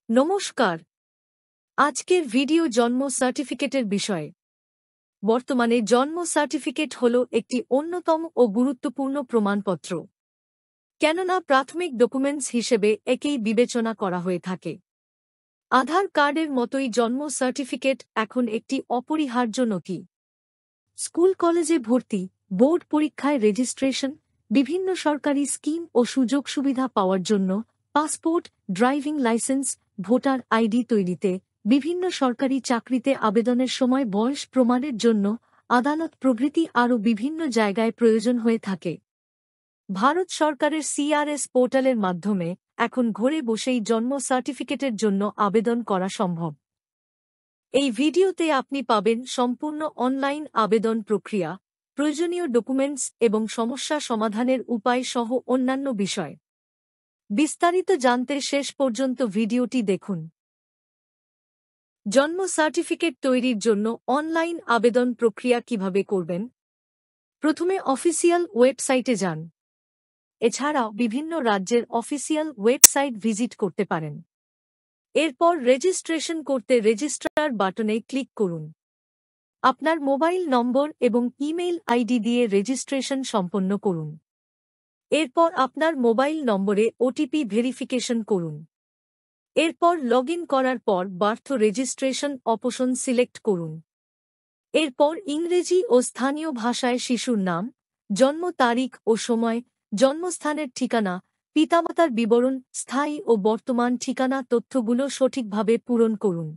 নমস্কার। আজকের ভিডিও জন্ম সার্টিফিকেটের বিষয়ে। বর্তমানে জন্ম সার্টিফিকেট হল একটি অন্যতম ও গুরুত্বপূর্ণ প্রমাণপত্র, কেননা প্রাথমিক ডকুমেন্টস হিসেবে একেই বিবেচনা করা হয়ে থাকে। আধার কার্ডের মতোই জন্ম সার্টিফিকেট এখন একটি অপরিহার্য নথি। স্কুল কলেজে ভর্তি, বোর্ড পরীক্ষায় রেজিস্ট্রেশন, বিভিন্ন সরকারি স্কিম ও সুযোগ সুবিধা পাওয়ার জন্য, passport, driving licence, voter ID তৈরিতে, বিভিন্ন সরকারি চাকরিতে আবেদনের সময় বয়স প্রমাণের জন্য, আদালত প্রভৃতি আরও বিভিন্ন জায়গায় প্রয়োজন হয়ে থাকে। ভারত সরকারের সিআরএস পোর্টালের মাধ্যমে এখন ঘরে বসেই জন্ম সার্টিফিকেটের জন্য আবেদন করা সম্ভব। এই ভিডিওতে আপনি পাবেন সম্পূর্ণ অনলাইন আবেদন প্রক্রিয়া, প্রয়োজনীয় ডকুমেন্টস এবং সমস্যা সমাধানের উপায় সহ অন্যান্য বিষয়। বিস্তারিত জানতে শেষ পর্যন্ত ভিডিওটি দেখুন। জন্ম সার্টিফিকেট তৈরির জন্য অনলাইন আবেদন প্রক্রিয়া কিভাবে করবেন? প্রথমে অফিসিয়াল ওয়েবসাইটে যান। এছাড়াও বিভিন্ন রাজ্যের অফিসিয়াল ওয়েবসাইট ভিজিট করতে পারেন। এরপর রেজিস্ট্রেশন করতে রেজিস্ট্রার বাটনে ক্লিক করুন। আপনার মোবাইল নম্বর এবং ইমেইল আইডি দিয়ে রেজিস্ট্রেশন সম্পন্ন করুন। এরপর আপনার মোবাইল নম্বরে ওটিপি ভেরিফিকেশন করুন। এরপর লগইন করার পর বার্থ রেজিস্ট্রেশন অপশন সিলেক্ট করুন। এরপর ইংরেজি ও স্থানীয় ভাষায় শিশুর নাম, জন্ম তারিখ ও সময়, জন্মস্থানের ঠিকানা, পিতামাতার বিবরণ, স্থায়ী ও বর্তমান ঠিকানা তথ্যগুলো সঠিকভাবে পূরণ করুন।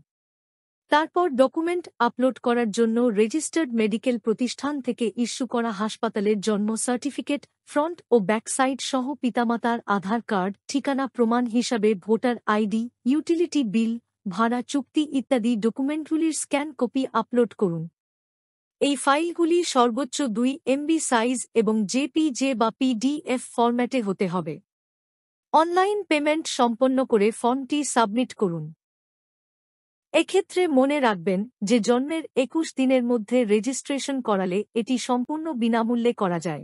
তারপর ডকুমেন্ট আপলোড করার জন্য রেজিস্টার্ড মেডিকেল প্রতিষ্ঠান থেকে ইস্যু করা হাসপাতালের জন্ম সার্টিফিকেট, ফ্রন্ট ও ব্যাক সাইড সহ পিতামাতার আধার কার্ড, ঠিকানা প্রমাণ হিসাবে ভোটার আইডি, ইউটিলিটি বিল, ভাড়া চুক্তি ইত্যাদি ডকুমেন্টগুলির স্ক্যান কপি আপলোড করুন। এই ফাইলগুলি সর্বোচ্চ 2 MB সাইজ এবং জেপিজে বা পিডিএফ ফরম্যাটে হতে হবে। অনলাইন পেমেন্ট সম্পন্ন করে ফর্মটি সাবমিট করুন। এক্ষেত্রে মনে রাখবেন যে জন্মের 21 দিনের মধ্যে রেজিস্ট্রেশন করালে এটি সম্পূর্ণ বিনামূল্যে করা যায়।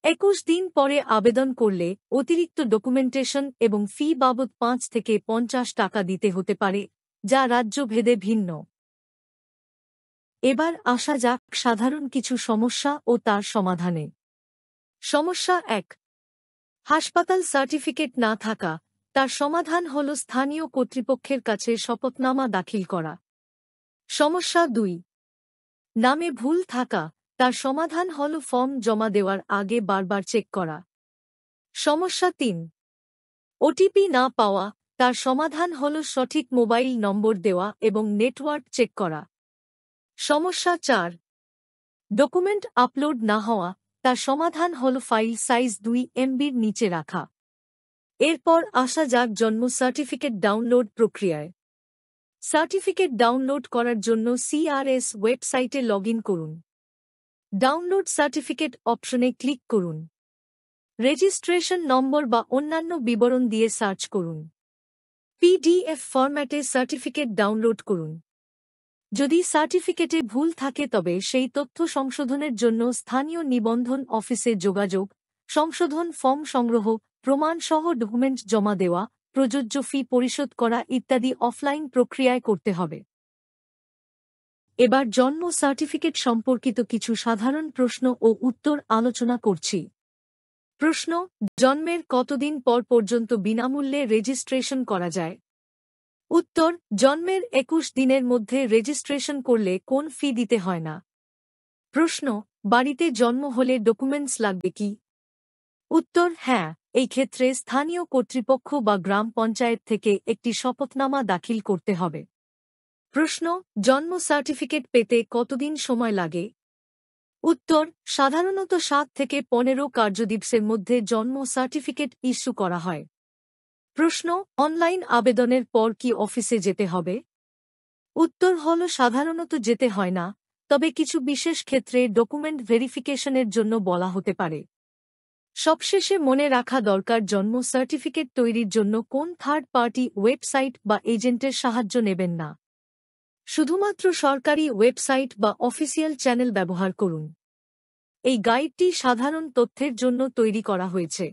21 দিন পরে আবেদন করলে অতিরিক্ত ডকুমেন্টেশন এবং ফি বাবদ 5 থেকে 50 টাকা দিতে হতে পারে, যা রাজ্যভেদে ভিন্ন। এবার আসা যাক সাধারণ কিছু সমস্যা ও তার সমাধানে। সমস্যা 1। হাসপাতাল সার্টিফিকেট না থাকা। তার সমাধান হল স্থানীয় কর্তৃপক্ষের কাছে শপথনামা দাখিল করা। সমস্যা 2। নামে ভুল থাকা। তার সমাধান হল ফর্ম জমা দেওয়ার আগে বারবার চেক করা। সমস্যা 3। ওটিপি না পাওয়া। তার সমাধান হল সঠিক মোবাইল নম্বর দেওয়া এবং নেটওয়ার্ক চেক করা। সমস্যা 4। ডকুমেন্ট আপলোড না হওয়া। তার সমাধান হল ফাইল সাইজ 2 MBর নিচে রাখা। এরপর আসা যাক জন্ম সার্টিফিকেট ডাউনলোড প্রক্রিয়ায়। সার্টিফিকেট ডাউনলোড করার জন্য সিআরএস ওয়েবসাইটে লগইন করুন। ডাউনলোড সার্টিফিকেট অপশনে ক্লিক করুন। রেজিস্ট্রেশন নম্বর বা অন্যান্য বিবরণ দিয়ে সার্চ করুন। পিডিএফ ফরম্যাটে সার্টিফিকেট ডাউনলোড করুন। যদি সার্টিফিকেটে ভুল থাকে তবে সেই তথ্য সংশোধনের জন্য স্থানীয় নিবন্ধন অফিসে যোগাযোগ, সংশোধন ফর্ম সংগ্রহ, প্রমাণসহ ডকুমেন্ট জমা দেওয়া, প্রযোজ্য ফি পরিশোধ করা ইত্যাদি অফলাইন প্রক্রিয়ায় করতে হবে। এবার জন্ম সার্টিফিকেট সম্পর্কিত কিছু সাধারণ প্রশ্ন ও উত্তর আলোচনা করছি। প্রশ্ন: জন্মের কতদিন পর পর্যন্ত বিনামূল্যে রেজিস্ট্রেশন করা যায়? উত্তর: জন্মের 21 দিনের মধ্যে রেজিস্ট্রেশন করলে কোন ফি দিতে হয় না। প্রশ্ন: বাড়িতে জন্ম হলে ডকুমেন্টস লাগবে কি? উত্তর: হ্যাঁ, এই ক্ষেত্রে স্থানীয় কর্তৃপক্ষ বা গ্রাম পঞ্চায়েত থেকে একটি শপথনামা দাখিল করতে হবে। প্রশ্ন: জন্ম সার্টিফিকেট পেতে কতদিন সময় লাগে? উত্তর: সাধারণত 7 থেকে 15 কার্যদিবসের মধ্যে জন্ম সার্টিফিকেট ইস্যু করা হয়। প্রশ্ন: অনলাইন আবেদনের পর কি অফিসে যেতে হবে? উত্তর হল সাধারণত যেতে হয় না, তবে কিছু বিশেষ ক্ষেত্রে ডকুমেন্ট ভেরিফিকেশনের জন্য বলা হতে পারে। সবশেষে মনে রাখা দরকার জন্ম সার্টিফিকেট তৈরির জন্য কোন থার্ড পার্টি ওয়েবসাইট বা এজেন্টের সাহায্য নেবেন না। শুধুমাত্র সরকারি ওয়েবসাইট বা অফিসিয়াল চ্যানেল ব্যবহার করুন। এই গাইডটি সাধারণ তথ্যের জন্য তৈরি করা হয়েছে।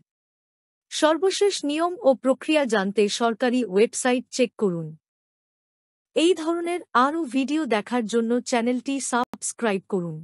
সর্বশেষ নিয়ম ও প্রক্রিয়া জানতে সরকারি ওয়েবসাইট চেক করুন। এই ধরনের আরও ভিডিও দেখার জন্য চ্যানেলটি সাবস্ক্রাইব করুন।